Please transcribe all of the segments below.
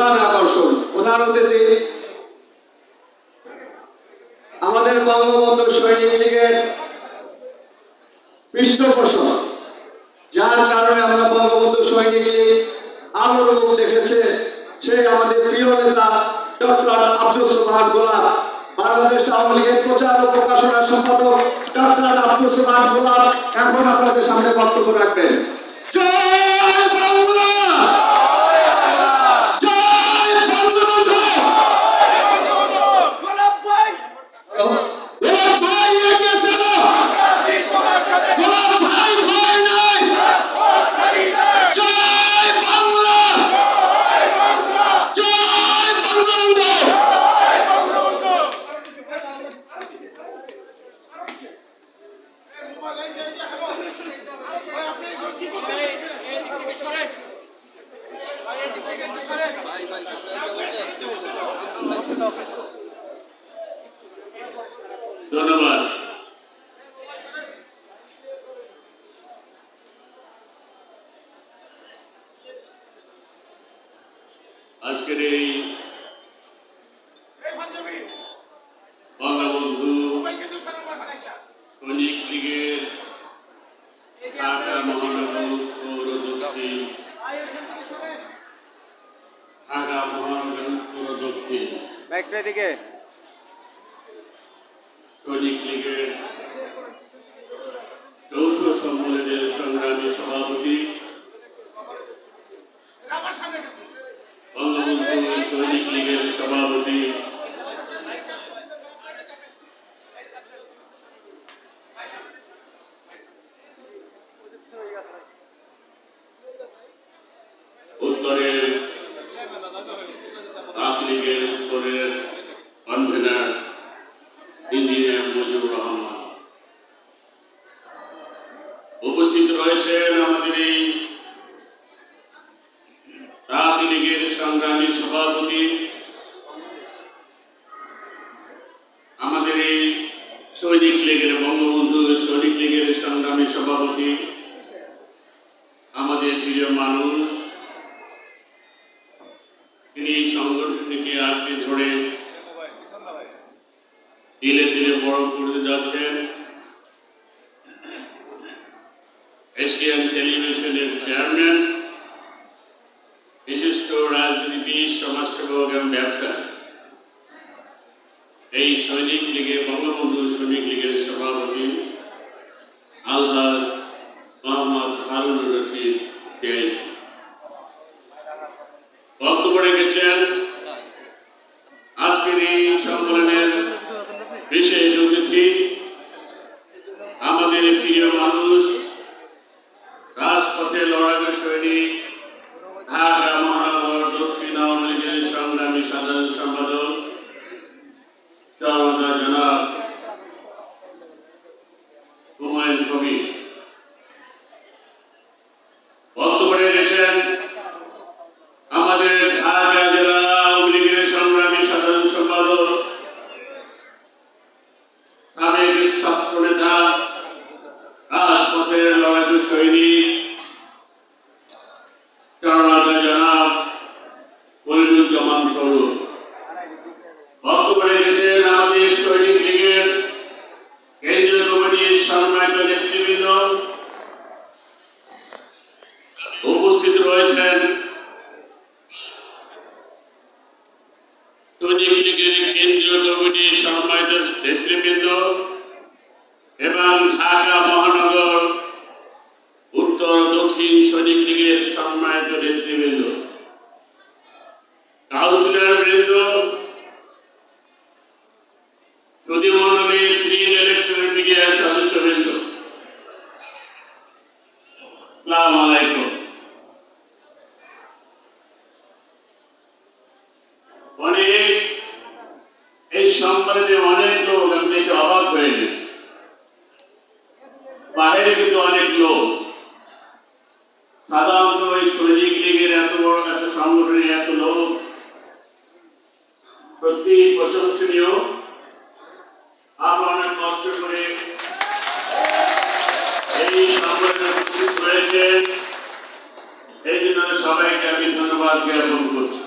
প্রধান আকর্ষণ। প্রধান অতিথি আমাদের বঙ্গবন্ধু সৈনিক লীগের পৃষ্ঠপোষক, যার কারণে আমরা বঙ্গবন্ধু সৈনিক লীগ আলোর মুখ দেখেছে, সেই আমাদের প্রিয় নেতা ডক্টর আব্দুল সোবহান গোলাপ, বাংলাদেশ আওয়ামী লীগের প্রচার ও প্রকাশনা সম্পাদক ডক্টর আব্দুল সোবহান গোলাপ এখন আপনাদের সামনে বক্তব্য রাখবেন। জয় বাংলা, জয় বঙ্গবন্ধু। গোলাপ ভাই এগিয়ে চলো, গোলাপ ভাই ভয় নাই। জয় বাংলা, জয় বঙ্গবন্ধু। ধন্যবাদ। আজকের এই বঙ্গবন্ধু সৈনিক লীগের ঢাকা মহানগর পৌর দক্ষিণ, ঢাকা মহানগর পৌর দক্ষিণ সৈনিক লীগের যৌথ সম্মেলনের সংগ্রামী সভাপতি, বঙ্গবন্ধু সৈনিক লীগের সভাপতি, উত্তরের আওয়ামী লীগের উত্তরের কনভেনার ইঞ্জিনিয়ার মুজিবুর রহমান, উপস্থিত রয়েছেন আমাদের এই আওয়ামী লীগের সংগ্রামী সভাপতি, আমাদের এই সৈনিক লীগের বঙ্গবন্ধু সৈনিক লীগের সংগ্রামী সভাপতি, আমাদের প্রিয় মানুষ, তিনি সংগঠনটিকে আঁকড়ে ধরে ধীরে ধীরে বড় করে যাচ্ছেন। এশিয়ান টেলিভিশনের চেয়ারম্যান, বিশিষ্ট রাজনীতিবিদ, সমাজসেবক এবং ব্যবসায়ী, এই সৈনিক লীগের বঙ্গবন্ধু সৈনিক লীগের সভাপতি আলহাজ মোহাম্মদ হারুনুর রশিদ বক্তব্য রেখেছেন। আজকের এই সম্মেলনের বিশেষ অতিথি আমাদের প্রিয় মানুষ, রাজপথে লড়াই সৈনিক, ঢাকা মহানগর দক্ষিণ আওয়ামী লীগের সংগ্রামী সাধারণ সম্পাদক জনাব হুমায়ুন কবির বক্তব্য রেখেছেন। আমাদের ঢাকা জেলা আওয়ামী লীগের সংগ্রামী সাধারণ সম্পাদক, সাবেক ছাত্র নেতা, রাজপথের লড়াই সৈনিক জনাব মনিরুজ্জামান তরুণ বক্তব্য রেখেছেন। আমাদের সৈনিক লীগের কেন্দ্রীয় কমিটির সম্মানিত নেতৃবৃন্দ, উপস্থিত রয়েছেন সৈনিক লীগের কেন্দ্রীয় কমিটির সম্মানিত নেতৃবৃন্দ এবং ঢাকা মহানগর উত্তর দক্ষিণ সৈনিক লীগের সম্মানিত নেতৃবৃন্দ, কাউন্সিলর বৃন্দ, প্রতিমন্ডলীর গ্রিন ইলেকট্রনিক মিডিয়ার সদস্যবৃন্দ, আসসালামু আলাইকুম। এই সম্মেলনে অনেক লোক, আমি দেখে অবাক হয়ে যাই। বাইরে কিন্তু অনেক লোক, সাধারণত এই সৈনিক লীগের এত বড় এত সংগঠনের এত লোক সত্যি প্রশংসনীয়। আপনারা অনেক কষ্ট করে এই সম্মেলনে উপস্থিত হয়েছেন, এই জন্য সবাইকে আমি ধন্যবাদ জ্ঞাপন করছি।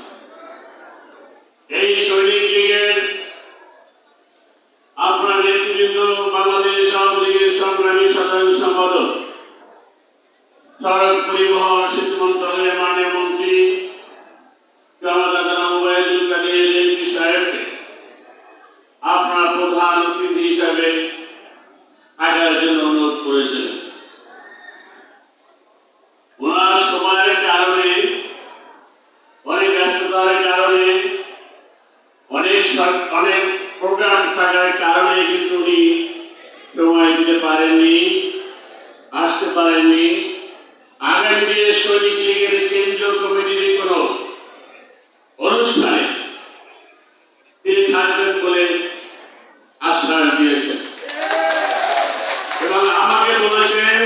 অনেক প্রোগ্রাম থাকার কারণে কিন্তু উনি সময় দিতে পারেননি, আসতে পারেননি। আগামী দিনে সৈনিক লীগের কেন্দ্রীয় কমিটির কোনো অনুষ্ঠানে তিনি থাকবেন বলে আশ্বাস দিয়েছেন এবং আমাকে বলেছেন,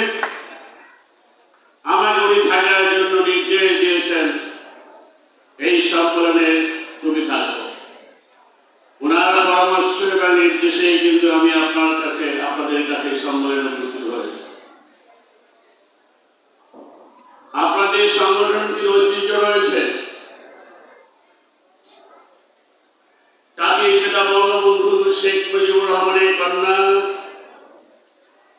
আমাকে উনি থাকার জন্য নির্দেশ দিয়েছেন এই সম্মেলনে তুমি থাকবো। ওনার পরামর্শ এবং নির্দেশে কিন্তু আমি আপনাদের কাছে সম্মেলনে উপস্থিত হয়েছি। আপনাদের সংগঠনটির ঐতিহ্য রয়েছে, জাতির পিতা বঙ্গবন্ধু শেখ মুজিবুর রহমানের কন্যা,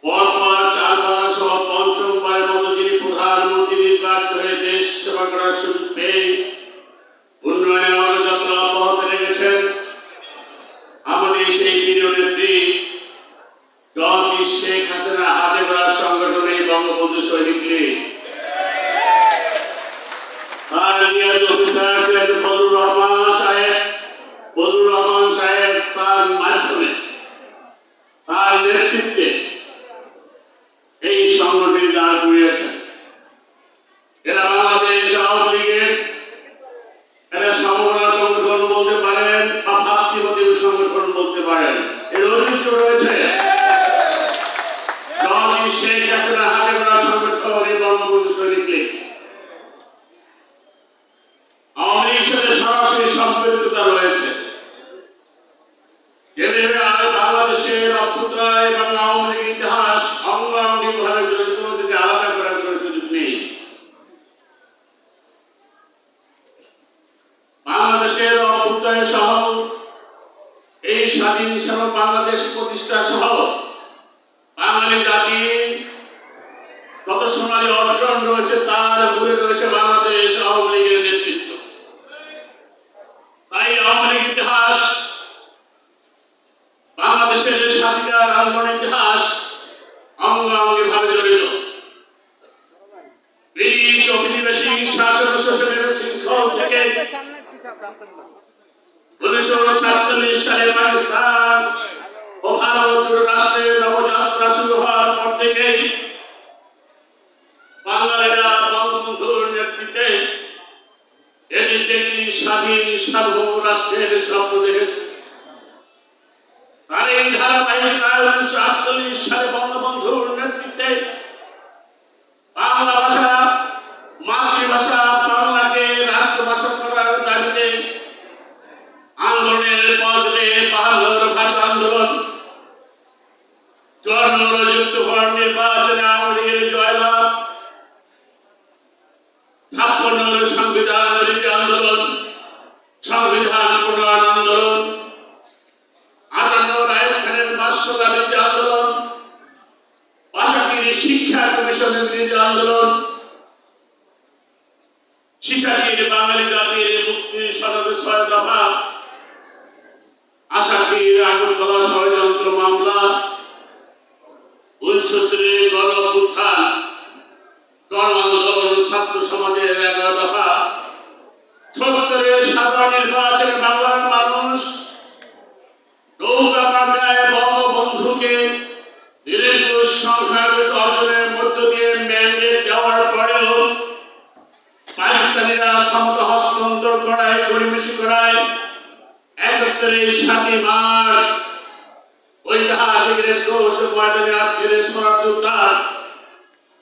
পরপর 4 বার সহ পঞ্চমবারের মতো যিনি প্রধানমন্ত্রী নির্বাচিত হয়ে দেশ সেবা করার সুযোগ পেয়ে উন্নয়নের অগ্রযাত্রা অব্যাহত রেখেছেন আমাদের সেই প্রিয় নেত্রী জননেত্রী শেখ হাসিনার হাতে গড়া সংগঠন এই বঙ্গবন্ধু সৈনিক লীগ। তার লিয়াজ অফিসার ছিলেন বদরুর রহমান সাহেব, তার মাধ্যমে তার নেতৃত্বে এই সংগঠনটি দাঁড় করিয়েছেন। এরা বাংলাদেশ আওয়ামী লীগের এরা সমমনা সংগঠন বলতে পারেন বা ভাতৃপ্রতিম সংগঠন বলতে পারেন। এর ঐতিহ্য রয়েছে। জননেত্রী শেখ হাসিনার হাতে গড়া সংগঠন এই বঙ্গবন্ধু সৈনিক লীগ। আওয়ামী লীগের সাথে সরাসরি সম্পৃক্ততা রয়েছে। বাংলাদেশের অভ্যুদয় এবং আওয়ামী লীগ ইতিহাস অঙ্গাঙ্গিভাবে জড়িত, থেকে আলাদা করার কোনো সুযোগ নেই। বাংলাদেশের অভ্যুদয় সহ এই স্বাধীন বাংলাদেশ প্রতিষ্ঠা সহ বাঙালি জাতি কত সোনালী অর্জন রয়েছে, তার মূলে রয়েছে বাংলাদেশ আওয়ামী লীগের নেতৃত্ব। তাই আওয়ামী লীগ ইতিহাস, বাংলাদেশের স্বাধিকার আন্দোলনের ইতিহাস অঙ্গাঙ্গিভাবে জড়িত। ব্রিটিশ ঔপনিবেশিক শাসন শোষণের শৃঙ্খল থেকে 1947 সালে পাকিস্তান ও ভারত রাষ্ট্রের নবযাত্রা শুরু হওয়ার পর থেকেই বাঙালিরা বঙ্গবন্ধুর নেতৃত্বে এদেশে একটি স্বাধীন সার্বভৌম রাষ্ট্রের স্বপ্ন দেখেছে। তার এই ধারাবাহিকতায় 1948 সালে বঙ্গবন্ধুর নেতৃত্বে বাংলা ভাষা, মাতৃভাষা বাংলাকে রাষ্ট্রভাষা করার দাবিতে আন্দোলনের পথে বাহাদুর ভাষা আন্দোলন, 54 যুক্ত ফর্ম নির্বাচনে আওয়ামী লীগের জয়লাভ, 56 সংবিধান রীতি আন্দোলন, সংবিধান প্রণয়ন আন্দোলন, 58 রায় খানের ভাষ্যকা রীতি আন্দোলন, 62 শিক্ষা কমিশনের রীতি আন্দোলন, 86 বাঙালি জাতির মুক্তির 6 দফা, 88 আগরতলা ষড়যন্ত্র মামলা, 69 গণ-অভ্যুত্থান, গণ আন্দোলন, ছাত্র সমাজের 11 দফা, 76 সাধারণ নির্বাচনে বাংলার মানুষ নৌকা পাল্টায় বঙ্গবন্ধুকে নিরঙ্কুশ সংখ্যাগরিষ্ঠ অর্জনের মধ্য দিয়ে ম্যান্ডেট দেওয়ার পরেও পাকিস্তানিরা ক্ষমতা হস্তান্তর করায়, গরিবেশি করায় 71 মার্চ ঐতিহাসিক রেসকোর্স ময়দানে আজকের স্মরণযোদ্ধা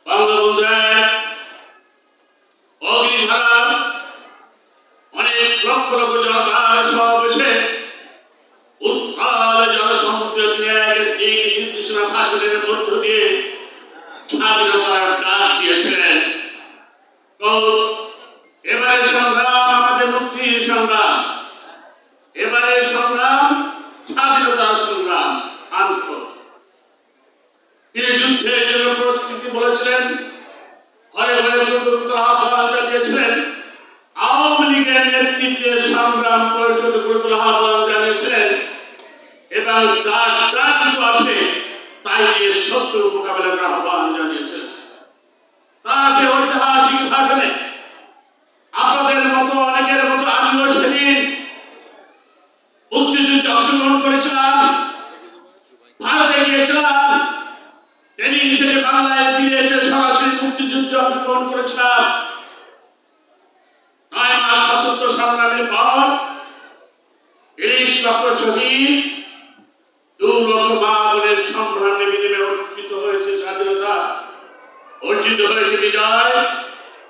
বঙ্গবন্ধু অগ্নিধারা অনেক লক্ষ লক্ষ জনতার সমাবেশে উত্তাল জনসমুদ্র নির্দেশনা ভাষণের মধ্য দিয়ে স্বাধীনতার ডাক দিয়েছিলেন। এবারে সংগ্রাম আমাদের মুক্তির সংগ্রাম, এবারে সংগ্রাম স্বাধীনতার সংগ্রাম। তিনি যুদ্ধের জন্য প্রস্তুতি বলেছিলেন, ঘরে ঘরে দুর্গত আহ্বান জানিয়েছিলেন, আওয়ামী লীগের নেতৃত্বে সংগ্রাম পরিষদ গুরুত্ব আহ্বান জানিয়েছিলেন এবং তার কিছু আছে তাই নিয়ে শত্রু মোকাবেলার আহ্বান জানিয়েছিলেন। তার যে ঐতিহাসিক ভাষণে আপনাদের মতো অনেকের মতো আমিও সেদিন মুক্তি সংগ্রামের পর ৩০ লক্ষ শহীদ, ২ লক্ষ মা বোনের সংগ্রামের বিনিময়ে অর্জিত হয়েছে স্বাধীনতা, অর্জিত হয়েছে বিজয়।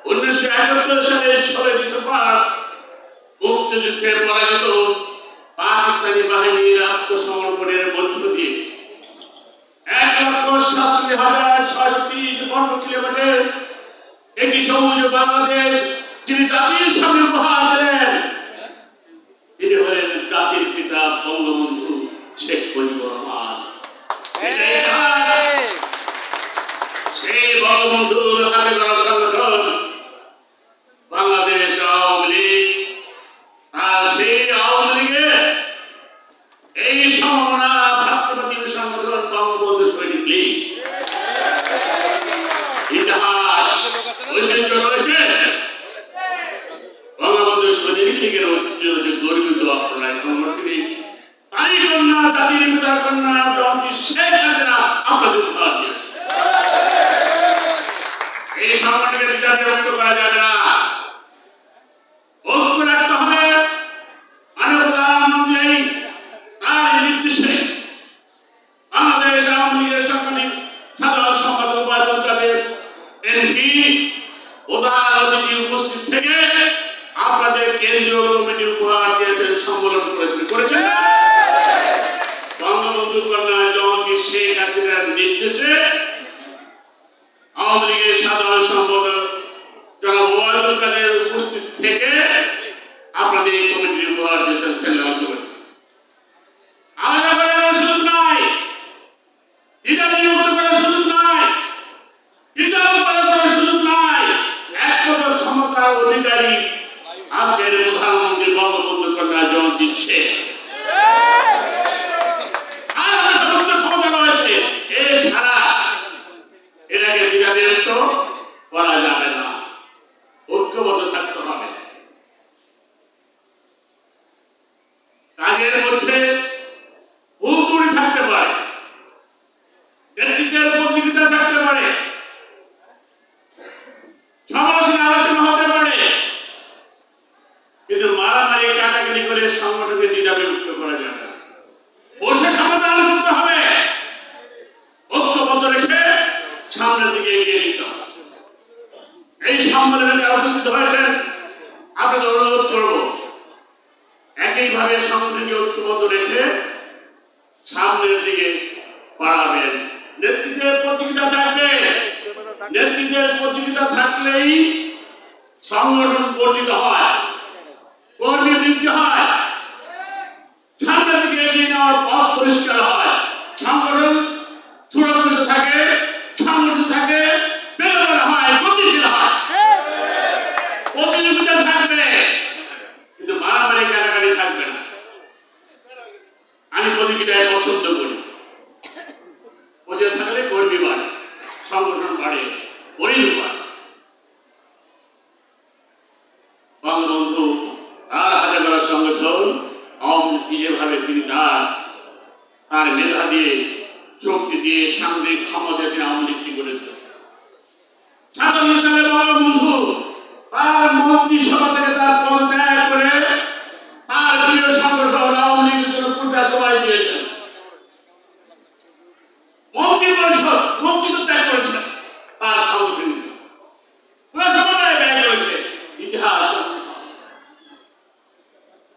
১৯৭১ সালের ৬ ডিসেম্বর মুক্তিযুদ্ধে পরাজিত পাকিস্তানি বাহিনীর আত্মসমর্পণের মধ্য দিয়ে ১,৬৭,৬৩০ বর্গ কিলোমিটার একটি সবুজ বাংলাদেশ যিনি জাতির সামনে উপহার দিলেন, তিনি হলেন জাতির পিতা বঙ্গবন্ধু শেখ মুজিবুর রহমান। সেই বঙ্গবন্ধুর হাতে গড়া সংগঠন বাংলাদেশ আওয়ামী লীগ, আর সেই আওয়ামী লীগে এই সমমনা ভ্রাতৃবাদী সংগঠন বঙ্গবন্ধু সৈনিক লীগ। ইতিহাস ঐতিহ্য রয়েছে, বঙ্গবন্ধু সৈনিক লীগের ঐতিহ্য হচ্ছে গর্বিত আপনারা সংগঠনে তারই কন্যা, জাতির পিতার কন্যা জয়ন্তী শেখ হাসিনা আপনাদের উপহার দিয়েছে। এই সংগঠনকে বিচারে ঐক্য করা যাবে না, ঐক্য রাখতে হবে। প্রধানমন্ত্রী তার নির্দেশে বাংলাদেশ আওয়ামী লীগের সাংগঠনিক সাধারণ সম্পাদক ওবায়দুল কাদের এমপি প্রধান অতিথি উপস্থিত থেকে আপনাদের কেন্দ্রীয় কমিটি উপহার দিয়েছেন, সম্মেলন করেছেন। বঙ্গবন্ধু কন্যা জয়ন্তী শেখ হাসিনার নির্দেশে আওয়ামী লীগের সাধারণ সম্পাদক জনাব ওবায়দুল কাদের উপস্থিত থেকে আপনাদের এই কমিটির উপহার দিয়েছেন সেন্ট্রাল কমিটি। আলাদা করার সুযোগ নাই, এটা নিয়মিত করার সুযোগ নাই, বিধান করার সুযোগ নাই। একমাত্র ক্ষমতার অধিকারী আজকের প্রধানমন্ত্রী বঙ্গবন্ধু কন্যা জয়ন্তী শেখ। আর সমস্ত ক্ষমতা রয়েছে, এছাড়া এটাকে বিধাবিত করা যাবে না, ঐক্যবদ্ধ থাকতে হবে। কাজের মধ্যে পুরোপুরি থাকতে পারে, নেতৃত্বের প্রতিযোগিতা থাকতে পারে, সমালোচনা আলোচনা হতে পারে, কিন্তু মারামারি কাটাকাটি করে সংগঠনকে দ্বিধাবিভক্ত করা যাবে না। বসে সমাধান করতে হবে, ঐক্যবদ্ধ রেখে সামনের দিকে এগিয়ে নিতে হবে। এই সম্মেলনে যারা উপস্থিত হয়েছেন আপনাদের অনুরোধ করব, একইভাবে সংগঠনকে ঐক্যবদ্ধ রেখে সামনের দিকে বাড়াবেন। নেতৃত্বের প্রতিযোগিতা থাকবে, নেতৃত্বের প্রতিযোগিতা থাকলেই সংগঠন গঠিত হয়, কর্মী বৃদ্ধি হয়, সামনের দিকে এগিয়ে নেওয়ার পথ পরিষ্কার হয়, সংগঠন সুরক্ষিত থাকে, সংগঠিত থাকে, বেরোনো হয়, গতিশীল হয়। প্রতিযোগিতা থাকবে কিন্তু মারামারি কাটাকাটি থাকবে না। আমি প্রতিযোগিতায় পছন্দ করি, প্রতিযোগিতা থাকলে কর্মী বাড়ে, সংগঠন বাড়ে, পরিধি বাড়ে। বঙ্গবন্ধু তার হাতে গড়া সংগঠন আওয়ামী লীগ যেভাবে তিনি তার মেধা দিয়ে, শক্তি দিয়ে, সামরিক ক্ষমতা তিনি আওয়ামী লীগকে গড়ে তুলেছেন। সাধারণ হিসাবে বঙ্গবন্ধু তার মন্ত্রিসভা থেকে তার পদত্যাগ করে তার প্রিয় সংগঠন আওয়ামী লীগের জন্য পুরোটা সবাই দিয়েছেন। মন্ত্রী পরিষদ মন্ত্রিত্ব ত্যাগ করেছেন, তার সংগঠন পুরো সবাই ব্যয় করেছে। ইতিহাস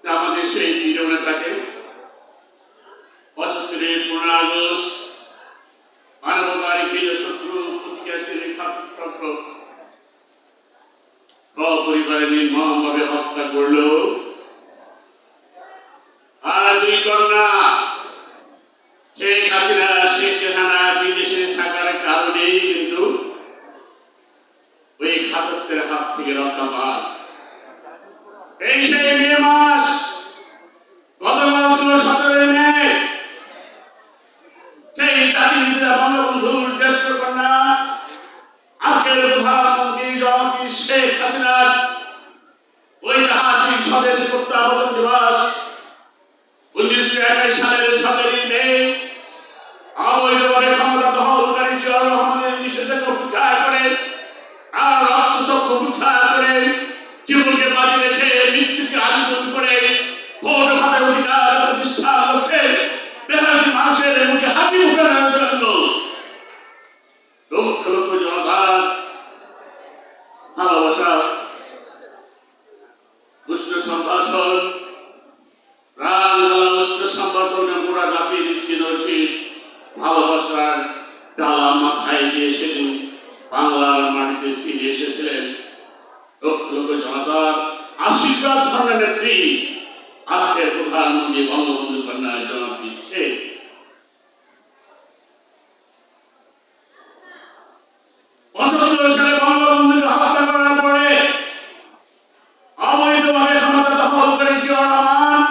আমাদের সেই প্রিয় নেতাকে ৭৫-এর ১৫ আগস্ট মানবতার প্রিয় শত্রু প্রতিক্রিয়াশীল ছাত্র সপরিবারে নির্মমভাবে হত্যা করল। আর ২ কন্যা শেখ হাসিনা, শেখ রেহানা বিদেশে থাকার কারণেই কিন্তু ওই ঘাতকদের হাত থেকে রক্ষা পায়। এই সেই মে মাস, গতকাল ছিল ১৭ মে, সেই জাতির পিতা বঙ্গবন্ধুর জ্যেষ্ঠ কন্যা আজকের প্রধানমন্ত্রী জয়ন্তী শেখ হাসিনার ঐতিহাসিক স্বদেশে প্রত্যাবর্তন দিবস ১৯৮১ সালের ১৭ মে অবৈধভাবে ক্ষমতা দখলকারী জিয়াউর রহমানের নিষেধাজ্ঞা উপেক্ষা করে, আর রক্তচক্ষু উপেক্ষা করে, জীবনকে বাজি রেখে মৃত্যুকে সম্ভাষণ প্রাণ সম্ভাষণে মোরা জাতির চিরচির ভালোবাসার ডালা মাথায় দিয়ে সেদিন বাংলার মাটিতে ফিরে এসেছিলেন লক্ষ লক্ষ জনতার আশীর্বাদ ধর্মের নেত্রী আজকের প্রধানমন্ত্রী বঙ্গবন্ধু কন্যা জনপ্রী শেখ। ৭৫ সালে বঙ্গবন্ধুকে হত্যা করার পরে অবৈধভাবে ক্ষমতা দখল করে জিয়াউর রহমান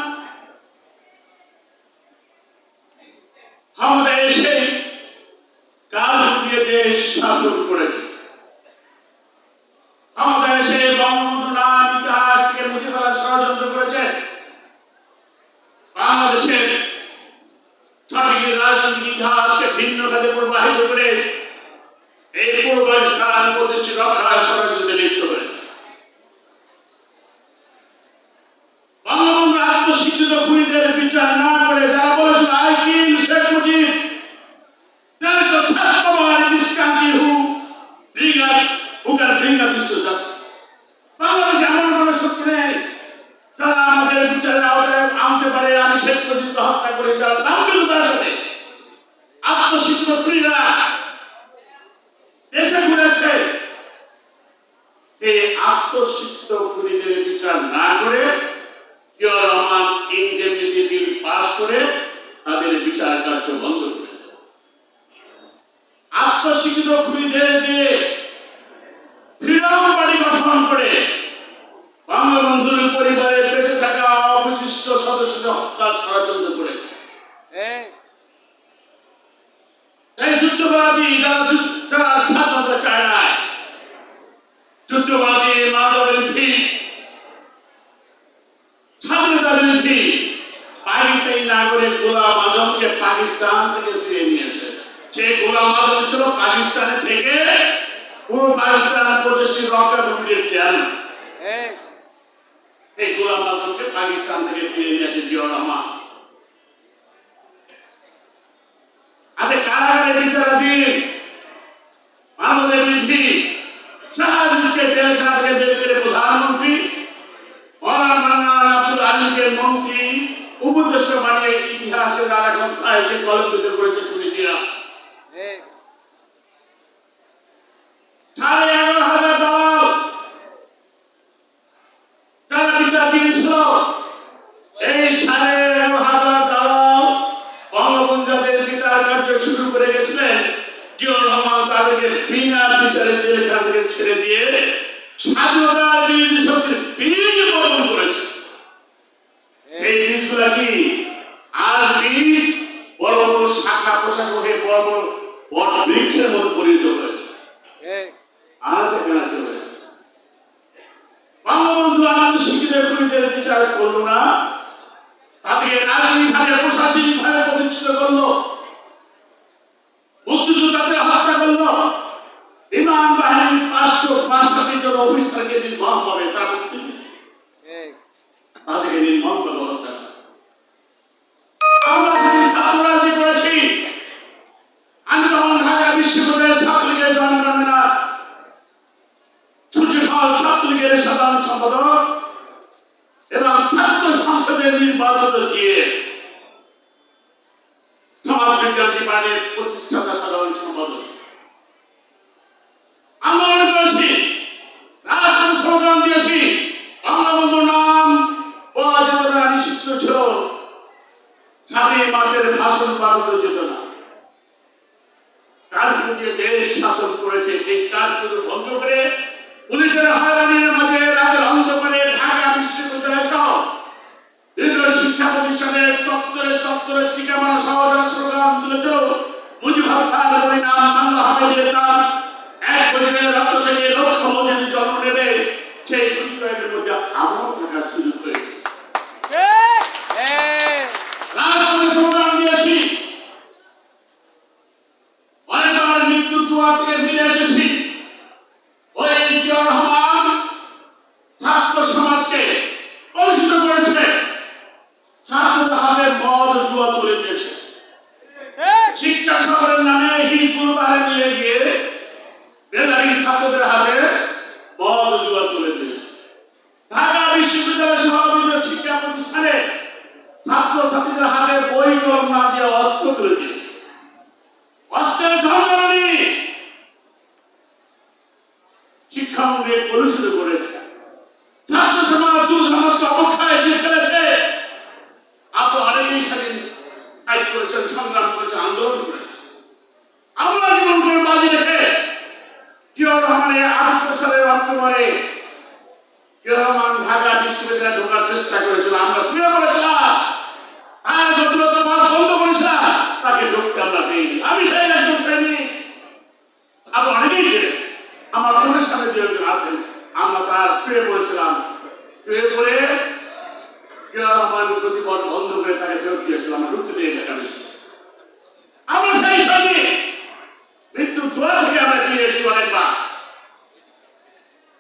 ক্ষমতায় এসে কাজ দিয়ে দেশ শাসন করেছে। ক্ষমতায় এসে বঙ্গবন্ধু নাম ইতিহাস থেকে মুছে ফেলার ষড়যন্ত্র করেছে। বাংলাদেশের সঠিক রাজনৈতিক ইতিহাসকে ভিন্ন খাতে প্রবাহিত করে এই পূর্বাবস্থান প্রতিষ্ঠিত রক্ষার ষড়যন্ত্রে লিপ্ত হয়েছে। বঙ্গবন্ধু আত্মশিক্ষিত খুনিদের বিচার না করে যারা বলেছিল I kill Sheikh Mujib, there is a testimony in this country who can bring us to justice. বাংলাদেশে এমন কোনো শক্তি নেই যারা আমাদের বিচারের আওতায় আনতে পারে। আমি শেখ মুজিবকে হত্যা করি যারা তার বিরুদ্ধে আসে আত্মশিক্ষিত খুনিরা দেশে ঘুরেছে। এই আত্মশিক্ষিত খুনিদের বিচার না করে Ziaur Rahman indemnity bill pass করে তাদের বিচার কার্য বন্ধ করে আত্মশিক্ষিত খুনিদের দিয়ে ফ্রিডম পার্টি গঠন করে বঙ্গবন্ধুর পরিবারের বেঁচে থাকা অবশিষ্ট সদস্যদের হত্যার ষড়যন্ত্র করে তাই যুদ্ধবাদী যারা স্বাধীনতা চায় না, যুদ্ধবাদী মানব বিরোধী স্বাধীনতা বিরোধী পাকিস্তানি নাগরিক গোলাম আজমকে পাকিস্তান থেকে ফিরিয়ে নিয়েছে। সেই গোলাম আজম ছিল পাকিস্তানে থেকে পূর্ব পাকিস্তান প্রদেশের রক্ষা কমিটির চেয়ারম্যান। এই গোলাম আজমকে পাকিস্তান থেকে ফিরিয়ে নিয়েছে জিয়াউর রহমান। আরে কারাগারে বিচারাধীন মানবের বিরোধী শাহাদকে জেলখানা থেকে বের করে প্রধানমন্ত্রী মৌলানা আব্দুল আলীকে মন্ত্রী উপদেষ্টা বানিয়ে ইতিহাসে যারা এখন সাহিত্যে কলঙ্কিত করেছে খুনিরা। 11,500 দল যারা বিচার দিয়েছিল, এই 11,500 দল বঙ্গবন্ধুদের বিচার কার্য শুরু করে গেছিলেন। জিয়াউর রহমান তাদেরকে বিনা বিচারে জেলখানা থেকে ছেড়ে দিয়ে স্বাধীনতার বিরোধী শক্তির বীজ বপন করেছে। এই বীজগুলা কি আজ বীজ বড় বড় শাখা প্রশাখা হয়ে বড় বড় বট বৃক্ষের মতো পরিণত হয়েছে। আজ এখানে চলে বঙ্গবন্ধু আত্মশিক্ষিত খুনিদের বিচার করলো না, তাদেরকে রাজনৈতিকভাবে প্রশাসনিকভাবে প্রতিষ্ঠিত করলো, মুক্তিযোদ্ধাদের হত্যা করলো, বিমান বাহিনীর 565 জন অফিসারকে নির্মমভাবে তার মুক্তি তাদেরকে নির্মমভাবে হত্যা করে। আমরা যদি ছাত্ররাজনীতি করেছি, আমি তখন ঢাকা বিশ্ববিদ্যালয়ের ছাত্রলীগের জয়েন না সূর্যফল ছাত্রলীগের সাধারণ সম্পাদক এবং ছাত্র সংসদের নির্বাচিত দিয়ে সমাজ বিজ্ঞান বিভাগের প্রতিষ্ঠাতা সাধারণ সম্পাদক। আমরা মনে করেছি রাষ্ট্র স্লোগান দিয়েছি বঙ্গবন্ধুর নাম বলা যেত না, নিষিদ্ধ ছিল। 7 মাসের শাসন বাধ্য যেত না। কারফিউ দিয়ে দেশ শাসন করেছে, সেই কারফিউ বন্ধ করে পুলিশের হয়রানির মাঝে রাতের অন্ধকারে ঢাকা বিশ্ববিদ্যালয় সহ বিভিন্ন শিক্ষা প্রতিষ্ঠানের চত্বরে চত্বরে চিকামারা সহ যারা স্লোগান তুলেছিল মুজিবুর রহমানের নাম বাংলা হবে যেতাম, 1 কোটি রক্ত থেকে লক্ষ মোদী জন্ম নেবে, সেই পরিবারের মধ্যে আমরাও থাকার সুযোগ হয়েছে। রাজপথে স্লোগান দিয়েছি, অনেকবার মৃত্যুর দুয়ার থেকে ফিরে এসেছি। ওই জিয়াউর রহমান ছাত্র সমাজকে কলুষিত করেছে, ছাত্রদের হাতে মদ জুয়া তুলে দিয়েছে। শিক্ষা সফরের নামে হিজবুল বাহিনী নিয়ে গিয়ে মেধাবী ছাত্রদের হাতে মদ জুয়া তুলে দিয়েছে। ঢাকা বিশ্ববিদ্যালয় সহ কলম না দিয়ে অস্ত্র তুলে দিয়ে অস্ত্রের সংগ্রামী শিক্ষামূল্যে কলুষিত করে ছাত্র সমাজ যুব সমাজকে অবক্ষয় দিয়ে ফেলেছে। আরো অনেকেই স্বাধীন ফাইট করেছেন, সংগ্রাম করেছেন, আন্দোলন করেছেন। আমরা জীবনকে বাজি রেখে জিয়াউর রহমানের 78 সালের অক্টোবরে জিয়াউর রহমান ঢাকা বিশ্ববিদ্যালয়ে ঢোকার চেষ্টা করেছিল, আমরা ছুঁয়ে পড়েছিলাম। আর যদিও বাস বন্ধ করেছিলাম, তাকে ঢুকতে আমরা দিইনি। আমি সেই একজন সৈনিক, আরো অনেকেই ছিলেন, আমার চোখের সামনে যে একজন আছেন, আমরা তার শুয়ে পড়েছিলাম। শুয়ে পড়ে জিয়াউর রহমানের প্রতিপদ বন্ধ করে তাকে ফেরত দিয়েছিলাম, আমরা ঢুকতে দিয়ে ঢাকা বিশ্ববিদ্যালয়ে। আমরা সেই সৈনিক, মৃত্যু দোয়া থেকে আমরা ফিরে এসেছি অনেকবার।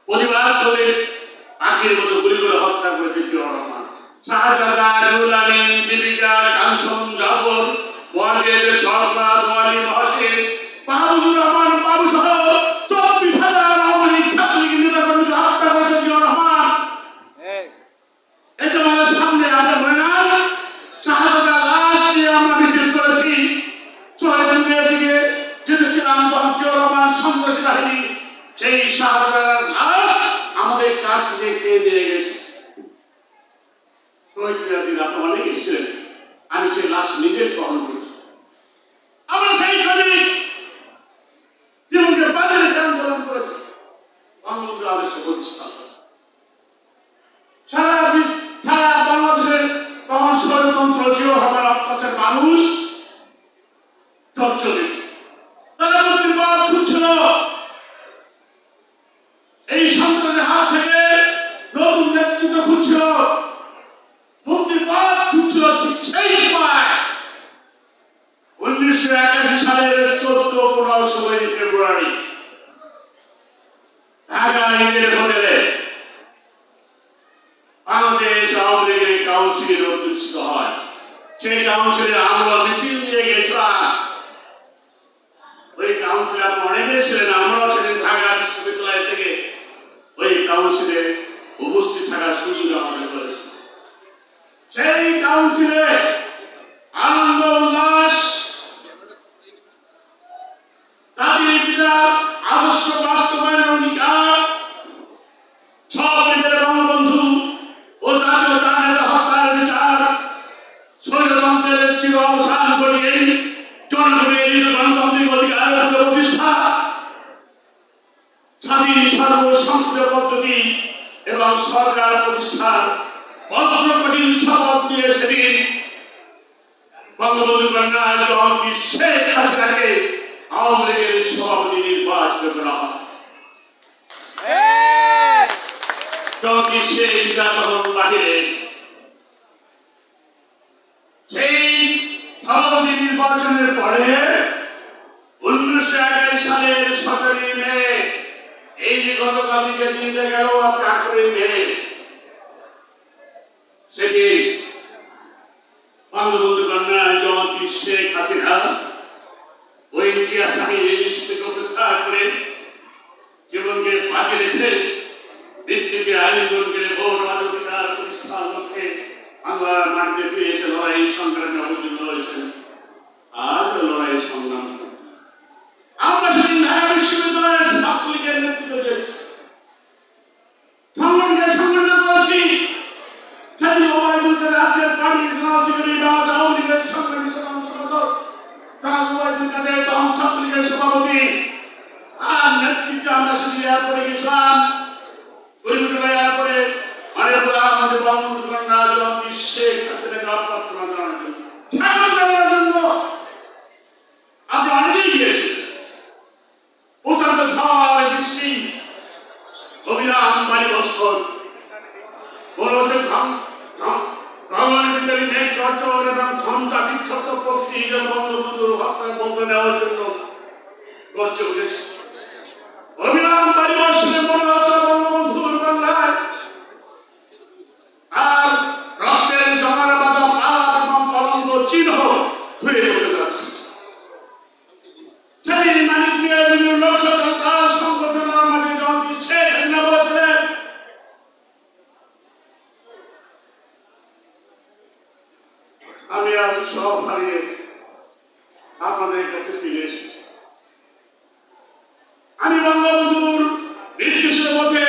পরিবার চলে পাখির মতো গুলি করে হত্যা করেছে জিয়াউর রহমান। শাহজাদা, নুরুল আমিন, দীপিকা, কাঞ্চন, জাফর, ওয়াজেদ, সরকার, ওয়ালি, মহসিন, মাহমুদুর রহমান, বাবু সহ 24,000 আওয়ামী লীগ ছাত্রলীগ নেতাকর্মীকে হত্যা করেছে জিয়াউর রহমান। এসব আমাদের সামনে আমরা মনে না, শাহজাদা লাশ নিয়ে আমরা মিছিল করেছি। শহীদ মিনারের দিকে যেতেছিলাম, তখন জিয়াউর রহমান সন্ত্রাসী বাহিনী সেই শাহজাদার লাশ আমাদের কাছ থেকে কেড়ে নিয়ে গেছে। শহীদ মিনার দিন আপনি অনেক এসেছিলেন, আমি সেই লাশ নিজে গ্রহণ করেছি। আমরা সেই সৈনিক জীবনকে বাজারে আন্দোলন করেছি, বঙ্গবন্ধু আদর্শ প্রতিষ্ঠা। সারা বাংলাদেশের তখন ষড়যন্ত্র, জিয়াউর রহমান অত্যাচার, মানুষ চর্চলে তারা মুক্তির পথ খুঁজছিল। এই সন্ত্রাসের হাত থেকে নতুন নেতৃত্ব খুঁজছিল, মুক্তির পথ খুঁজছিল। ঠিক সেই সময় 1981 সালের 14-15 ফেব্রুয়ারি ঢাকা ঈদের হোটেলে বাংলাদেশ আওয়ামী লীগের কাউন্সিলের অনুষ্ঠিত হয়। সেই কাউন্সিলে আমরা মিছিল নিয়ে গেছিলাম। ওই কাউন্সিলে আপনি অনেকে ছিলেন, আমরাও ছিলেন। ঢাকা বিশ্ববিদ্যালয় থেকে ওই কাউন্সিলে উপস্থিত থাকার সুযোগ আমাদের হয়েছে। সেই কাউন্সিলে আনন্দ উল্লাস, জাতির পিতা আদর্শ বাস্তবায়নের অঙ্গীকার, সব লীগের বঙ্গবন্ধু ও জাতীয় নেতা হত্যার বিচার, স্বৈরতন্ত্রের চির অবসান করিয়ে জনগণের গণতান্ত্রিক অধিকারের প্রতিষ্ঠা, স্বাধীন সর্বসংসদীয় পদ্ধতি এবং সরকার প্রতিষ্ঠার বজ্রকঠিন শপথ নিয়ে সেদিন বঙ্গবন্ধু কন্যা জননেত্রী শেখ হাসিনাকে আওয়ামী লীগের সভাপতি নির্বাচিত করা হয়। জননেত্রী শেখ নির্বাচন বাহিরে সেই সভাপতি নির্বাচনের পরে 1981 সালের 17 মে, এই যে গতকাল দিকে দিনটা গেল, আজকে 18 মে, সেদিন বঙ্গবন্ধু কন্যা জননেত্রী শেখ হাসিনা ওই ইতিহাসকে অপেক্ষা করে জীবনকে বাজি রেখে মৃত্যুকে আলিঙ্গন করে গৌরবাদ অধিকার প্রতিষ্ঠার লক্ষ্যে বাংলার মাটিতে ফিরে এসে লড়াই সংগ্রামে অবতীর্ণ হয়েছেন। আজ লড়াই সংগ্রাম আমরা সেদিন ঢাকা বিশ্ববিদ্যালয়ের ছাত্রলীগের নেতৃত্বে সংগঠনকে সংগঠিত করেছি। সেদিন ওবায়দুল রাষ্ট্রের party general secretary Bangladesh Awami লীগের সংগ্রামী সাধারণ সম্পাদক তারা ওবায়দুল কাদের তখন ছাত্রলীগের সভাপতি, আর নেতৃত্বে আমরা সেদিন এয়ারপোর্টে গেছিলাম। পরিবেশনায় এয়ারপোর্টে আমাদের বঙ্গবন্ধু কন্যা জননেত্রী শেখ হাসিনাকে অভ্যর্থনা জানানোর জন্য আমরা অনেকেই গিয়েছি। প্রচন্ড ঝড় বৃষ্টি, অবিরাম বাড়ি বস্কর, এবং ক্ষমতা বিক্ষত প্রকৃতি বঙ্গবন্ধুর হত্যা বন্ধ নেওয়ার জন্য গর্জে উঠেছে। অবিরাম বাড়ি বর্ষণে মনে হচ্ছে বঙ্গবন্ধুর বাংলায় আর রক্তের জমার বাধা পাত এবং কলঙ্ক চিহ্ন ধুয়ে বসে যাচ্ছে। সেই মানিক নিয়ে বিভিন্ন লোক সরকার সংগঠনের মাঝে জননেত্রী শেখ হাসিনা বলেছিলেন, আমি আজ সব হারিয়ে আপনাদের কাছে ফিরে এসেছি। আমি বঙ্গবন্ধুর নির্দেশের মধ্যে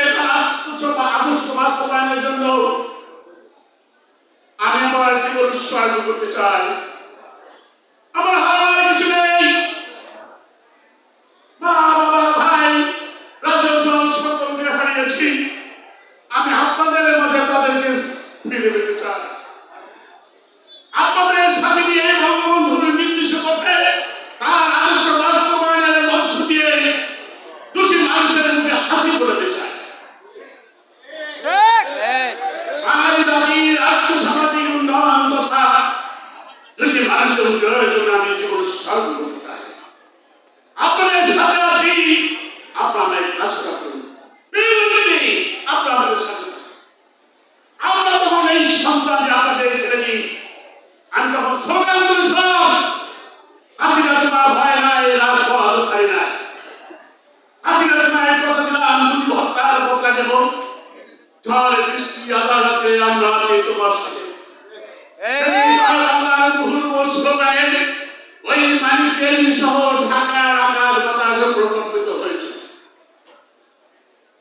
আদর্শ বাস্তবায়নের জন্য আমি আমার জীবন উৎসর্গ করতে চাই। আমার হারানোর কিছু নেই, মা বাবা ভাই রাসূল সকলকে হারিয়েছি। আমি আপনাদের মাঝে তাদেরকে ফিরে পেতে চাই। আপনাদের সাথে নিয়ে বঙ্গবন্ধুর নির্দেশ পথে তার আদর্শ বাস্তবায়নের মধ্য দিয়ে দুটি মানুষের মুখে হাসি ফোটাতে চাই। বাঙালি জাতির আর্থসামাজিক উন্নয়ন তথা দুটি মানুষের উন্নয়নের জন্য আমি জীবন উৎসর্গ করতে চাই। আপনাদের সাথে আছি, আপনারা এই কাজটা করুন। বিরোধী আপনারা আমাদের সাথে থাকুন। আমরা তখন এই সন্তান আপনাদের ছেলেটি আমি তখন স্লোগান করেছিলাম, হাসিনা তোমার ভয় নাই, রাজপথ স্থায়ী নাই। হাসিনা তোমার কথা দিলাম, দুটি হত্যার বদলা নেব। ঝড় বৃষ্টি আদালতে আমরা আছি তোমার সাথে। বাংলার মুহুর্মুহ স্লোগানে ওই মানিকের সহ ঢাকার আকাশ বাতাস প্রকম্পিত হয়েছে।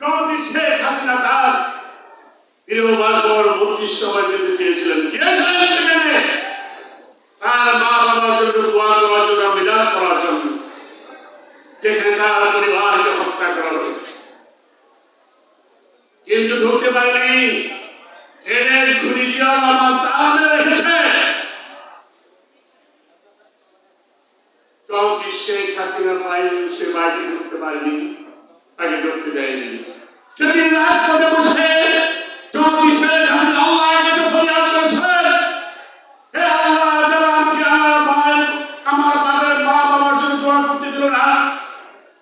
জগদী শেখ হাসিনা তার প্রিয় বাসভবন 32 সময় যেতে চেয়েছিলেন, গিয়েছিলেন সেখানে তার মা বাবার জন্য দোয়া করার জন্য, মিলাদ করার জন্য, যেখানে তার পরিবারকে হত্যা করা হয়েছে। কিন্তু ঢুকতে পারেনি। এদের খুনি জিয়া রহমান তারা রেখেছে। জগদী শেখ হাসিনা সে বাড়িতে ঢুকতে পারেনি, তাকে ঢুকতে দেয়নি। সেদিন রাজপথে বসে জগদী শেখ হাসিনা আল্লাহর কাছে ফরিয়াদ করেছেন, হে আল্লাহ, যারা আমাকে আমার বাবার মা বাবার জন্য দোয়া করতে দিল না,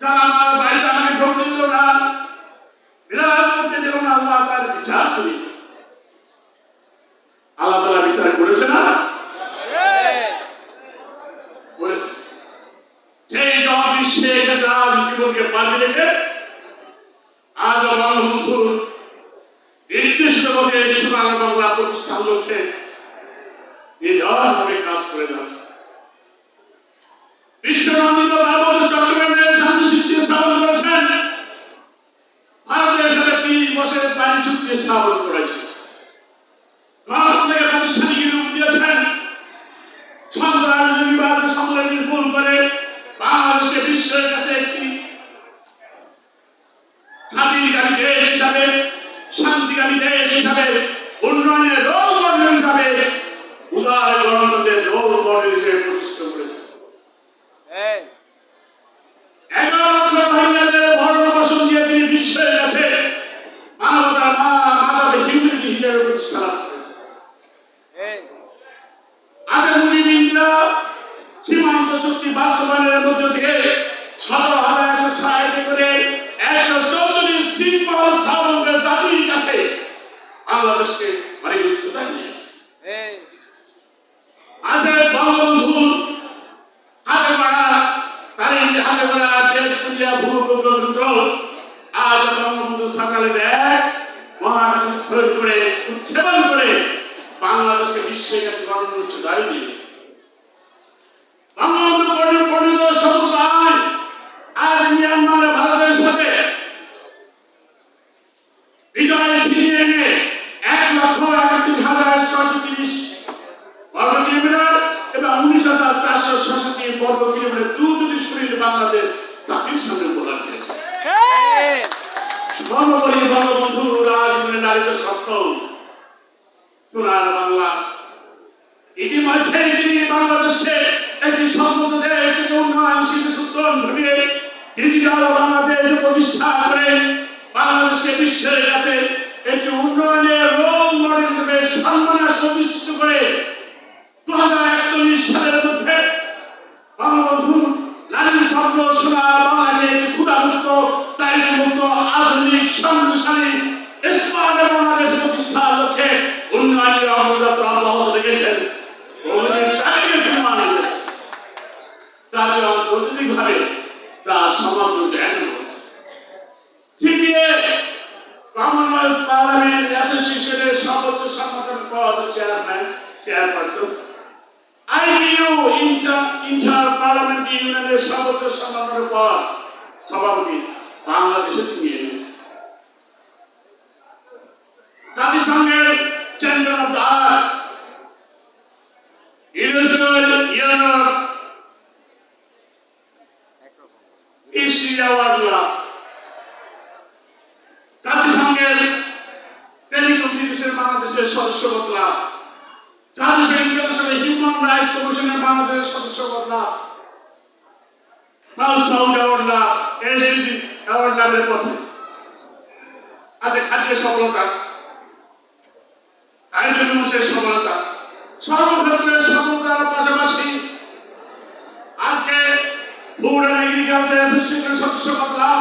যারা আমার বাড়িতে আমাকে ঢুকতে দিল না, বিরাজ করতে দিল না, আল্লাহ তার বিচার করি। আল্লাহ তাআলা বিচার করেছে না? করেছে। সেই জগদী শেখ রাজ জীবনকে বাঁধে রেখে আজ বঙ্গবন্ধুর নির্দিষ্ট মতে সোনার বাংলা প্রতিষ্ঠান লক্ষ্যে নিরলসভাবে কাজ করে যাচ্ছে। বিশ্বনন্দিত বাংলাদেশ চট্টগ্রামের শান্তি চুক্তি স্থাপন করেছেন, ভারতের সাথে 30 বছরের পানি চুক্তি স্থাপন করেছে, ভারত থেকে প্রতিষ্ঠানিক রূপ দিয়েছেন, সন্ত্রাসবাদ সংগ্রাম নির্মূল করে বাংলাদেশকে বিশ্বের কাছে একটি স্বাধীনকামী দেশ হিসাবে, শান্তিকামী দেশ হিসাবে, উন্নয়নের রোল মডেল হিসাবে, উদার গণতন্ত্রের রোল মডেল হিসেবে প্রতিষ্ঠিত করেছে। 11 লক্ষ রোহিঙ্গাদের ভরণ-পোষণ দিয়ে তিনি বিশ্বের কাছে মানবতার মানবে হিউম্যানিটি হিসেবে প্রতিষ্ঠা লাভ করেছেন। মুজিবিনরা সীমান্ত চুক্তি বাস্তবায়নের মধ্য দিয়ে 17,106 করে 114 শৃঙ্খলা স্থাপন করে জাতির কাছে বাংলাদেশকে অনেক উচ্চতায় নিয়ে আজকে বঙ্গবন্ধুর হাতে গড়া হাতে গড়া দেশ ভূমিপুত্র আজ বঙ্গবন্ধু সকালে দেখ মহাকাশে প্রয়োগ করে উৎক্ষেপণ করে বাংলাদেশকে বিশ্বের কাছে অনন্য উচ্চতায় নিয়ে বঙ্গবন্ধু পরিণত সম্প্রদায় আজ মিয়ানমার ভারতের সাথে বিজয় ছিনিয়ে এনে 1,31,630 বর্গ কিলোমিটার এবং 19,467 বর্গ কিলোমিটার দূরদূরি শরীর বাংলাদেশ জাতির সামনে উপহার দিয়েছে। সর্বোপরি বঙ্গবন্ধু রাজনীতি নারীদের স্বপ্ন সোনার বাংলা। ইতিমধ্যে তিনি বাংলাদেশকে একটি সমৃদ্ধ দেশ থেকে উন্নয়নশীল সূত্রণ ঘটিয়ে ডিজিটাল বাংলাদেশ প্রতিষ্ঠা করে বাংলাদেশকে বিশ্বের কাছে একটি উন্নয়নের রোল মডেল হিসেবে সম্মানের প্রতিষ্ঠিত করে 2041 সালের মধ্যে বঙ্গবন্ধু নারীর স্বপ্ন সোনার বাংলাকে একটি ক্ষুধামুক্ত, দারিদ্র্যমুক্ত, আধুনিক, সমৃদ্ধশালী স্মার্ট বাংলাদেশ প্রতিষ্ঠার লক্ষ্যে উন্নয়নের অগ্রযাত্রা অব্যাহত রেখেছেন। জাতীয় আন্তর্জাতিকভাবে তার সমগ্র জ্ঞান সিপিএ আইইউ ইন্টার পার্লামেন্টারি ইউনিয়নের সর্বোচ্চ সম্মানের পদ সভাপতি বাংলাদেশে তিনি এলেন। জাতিসংঘের চ্যাম্পিয়ন অফ দ্য আর্থ, ইউনেস্কোর ইউরোপ এশিয়া অ্যাওয়ার্ড লাভ, জাতিসংঘের টেলিকমিউনিকেশন বাংলাদেশের সদস্যপদ লাভ, জাতিসংঘ ইন্টারন্যাশনাল হিউম্যান রাইটস কমিশনের বাংলাদেশের সদস্যপদ লাভ, সাউথ সাউথ অ্যাওয়ার্ড লাভ, এসিডি অ্যাওয়ার্ড লাভের পথে আজকে খাদ্য সফলতা, আয়োজনের সফলতা, সর্বক্ষেত্রে সফলতার পাশাপাশি আজকে ফুড অ্যান্ড এগ্রিকালচার অ্যাসোসিয়েশনের সদস্যপদ লাভ,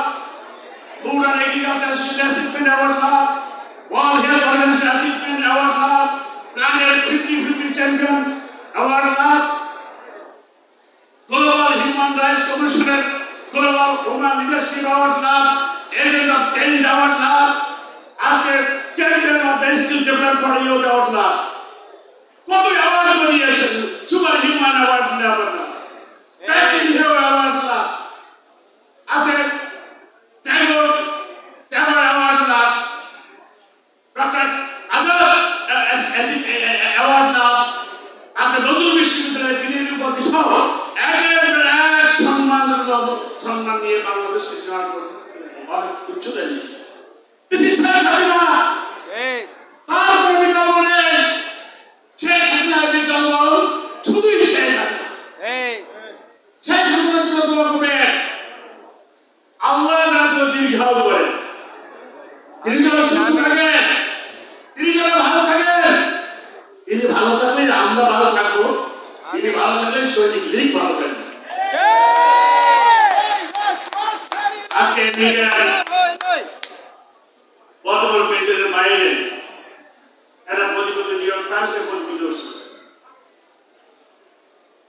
food and agriculture assistant award লাভ, world health organization assistant award লাভ, প্ল্যানেট 50-50 চ্যাম্পিয়ন অ্যাওয়ার্ড লাভ, গ্লোবাল হিউম্যান রাইটস কমিশনের গ্লোবাল ওম্যান লিডারশিপ অ্যাওয়ার্ড লাভ, এজেন্ট অফ চেঞ্জ অ্যাওয়ার্ড লাভ, আজকে champion of the skill development for youth award লাভ। কত award নিয়েছেন, সুপার হিউম্যান অ্যাওয়ার্ড লাভ, বেস্ট ইন হিরো অ্যাওয়ার্ড লাভ, আছে ট্যাগর অ্যাওয়ার্ড লাভ, ডক্টর আজাদ অ্যাওয়ার্ড লাভ, আছে নতুন বিশ্ববিদ্যালয়ের বিনিয়োগ উপাধি সহ এক সম্মান নিয়ে বাংলাদেশকে সেবা করে অনেক উচ্চতায় নিয়ে প্রতিষ্ঠা স্বাধীনতা তার কোনো বিকল্প নেই। শেখ হাসিনার বিকল্প শুধুই শেখ হাসিনা। শেখ হাসিনার জন্য দোয়া করবেন, আল্লাহ রাজ্য দীর্ঘায়ু করেন, তিনি যেন সুস্থ থাকেন, তিনি যেন ভালো থাকেন। তিনি ভালো থাকলে আমরা ভালো থাকবো, তিনি ভালো থাকলে সৈনিক লীগ ভালো থাকবে। আজকে বর্তমান প্রেসিডেন্টের বাইরে একটা প্রতিবেদন নিউ ইয়র্ক টাইমসের প্রতিবেদন এসেছে।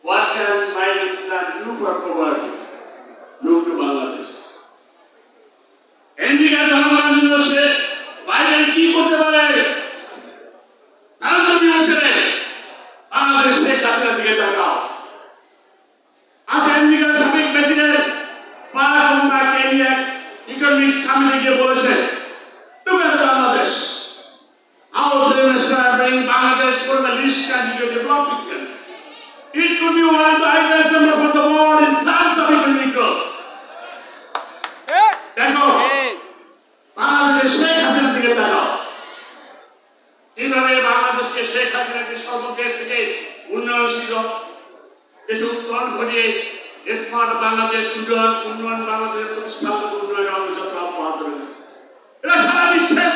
What can minors do for poverty? Do to Bangladesh. এদিকে জনগণের জন্য সে বাইরে কি করতে পারে তার তো বিবেচনে বাংলাদেশ শেখ হাসিনার দিকে তাকাও। আসেন দিকে সাবেক president Barack Obama Kenya economic সামিটে গিয়ে বলেছে, look at Bangladesh. How the minister bring Bangladesh for the least country to developing country. It could be one of the highest number for the world in terms of economic growth. দেখো বাংলাদেশ শেখ হাসিনার দিকে তাকাও, কিভাবে বাংলাদেশকে শেখ হাসিনাকে সর্বদেশ থেকে উন্নয়নশীল দেশে উত্তরণ ঘটিয়ে স্মার্ট বাংলাদেশ উন্নয়ন বাংলাদেশের প্রতিষ্ঠানগত উন্নয়নের অগ্রযাত্রা অব্যাহত রয়েছে। এটা সারা বিশ্বের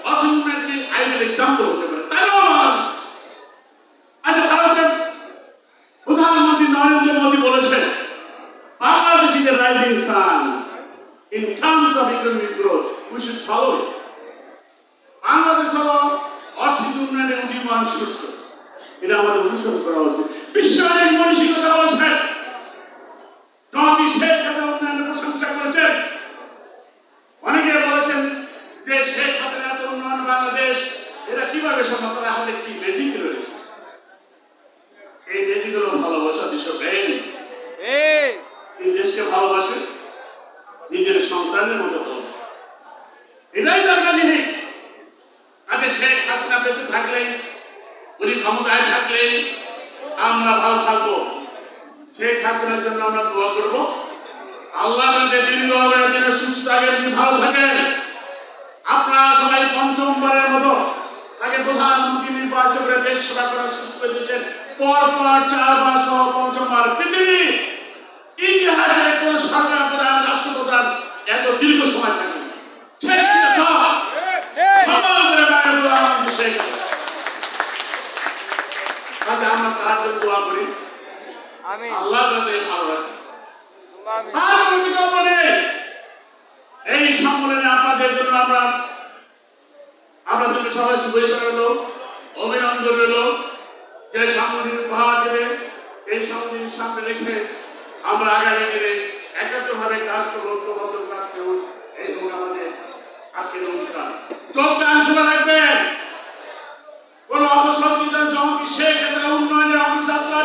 অর্থনীতি আইনের এক্সাম্পল হতে পারে। তাইও আজ ভারতের প্রধানমন্ত্রী নরেন্দ্র মোদী বলেছেন, Bangladesh is a rising sun in terms of economic growth, we should follow ইট। বাংলাদেশ হল অর্থনীতি উন্নয়নের উদীয়মান সূত্র, এটা আমাদের অনুসরণ করা উচিত। বিশ্বের মানসিকতা বলছেন, জমি শেখ হাসিনা উন্নয়নের প্রশংসা করেছেন। অনেকে বলেছেন যে শেখ হাসিনা এত উন্নয়ন বাংলাদেশ এটা কিভাবে সম্ভব, তার হাতে কি ম্যাজিক রয়েছে। এই ম্যাজিক হলো ভালোবাসা দেশপ্রেম। এই দেশকে ভালোবাসে নিজের সন্তানের মতো ভালো, এটাই দরকার জিনিস। আজকে শেখ হাসিনা বেঁচে থাকলে, উনি ক্ষমতায় থাকলে আমরা ভালো থাকবো। শেখ হাসিনার জন্য আমরা দোয়া করবো, আল্লাহ আমাদের দীর্ঘ যেন সুস্থ থাকেন, তিনি ভালো থাকেন। আপনারা সবাই পঞ্চমবারের মতো তাকে প্রধানমন্ত্রী নির্বাচন করে দেশ সেবা করার সুযোগ করে দিয়েছেন। পরপর 4 বার সহ পঞ্চমবার পৃথিবী ইতিহাসে কোন সরকার প্রধান রাষ্ট্রপ্রধান এত দীর্ঘ সময় থাকে আমরা তার জন্য দোয়া করি, আল্লাহ তাদের ভালো রাখে। এই সম্মেলনে আপনাদের জন্য আমরা যদি সবাই শুভেচ্ছা রইল, অভিনন্দন রইল। যে সম্মেলন উপহার দেবে এই সম্মেলন সামনে রেখে আমরা আগামী দিনে একাত্মভাবে কাজ করবো, ঐক্যবদ্ধ কাজ করবো। এই হোক আমাদের আজকের অনুষ্ঠান। চোখ কান খোলা রাখবেন, কোন অবসর জমি শেখ হাসিনা উন্নয়নের অগ্রযাত্রা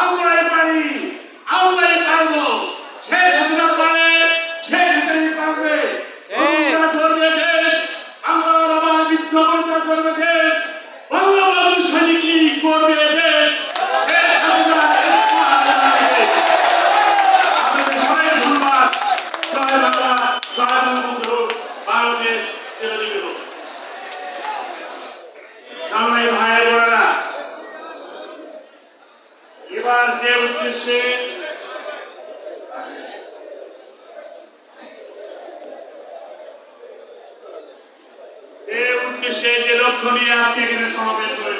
আমরাই পারি, আমরাই পারবো। শেখ হাসিনা পারে, শেখ হাসিনা পারবে। আমরা করবে দেশ, আমরা আবার বিদ্যমানতা করবে দেশ, বঙ্গবন্ধু সৈনিক লীগ করবে দেশ। শেখ হাসিনা আপনাদের সবাই ধন্যবাদ। জয় বাংলা, জয় বঙ্গবন্ধু, বাংলাদেশ ছেড়ে দিল। আমার ভাই বোনেরা, এবার যে উদ্দেশ্যে যে লক্ষ্য নিয়ে আজকে এখানে সমাবেশ হয়েছে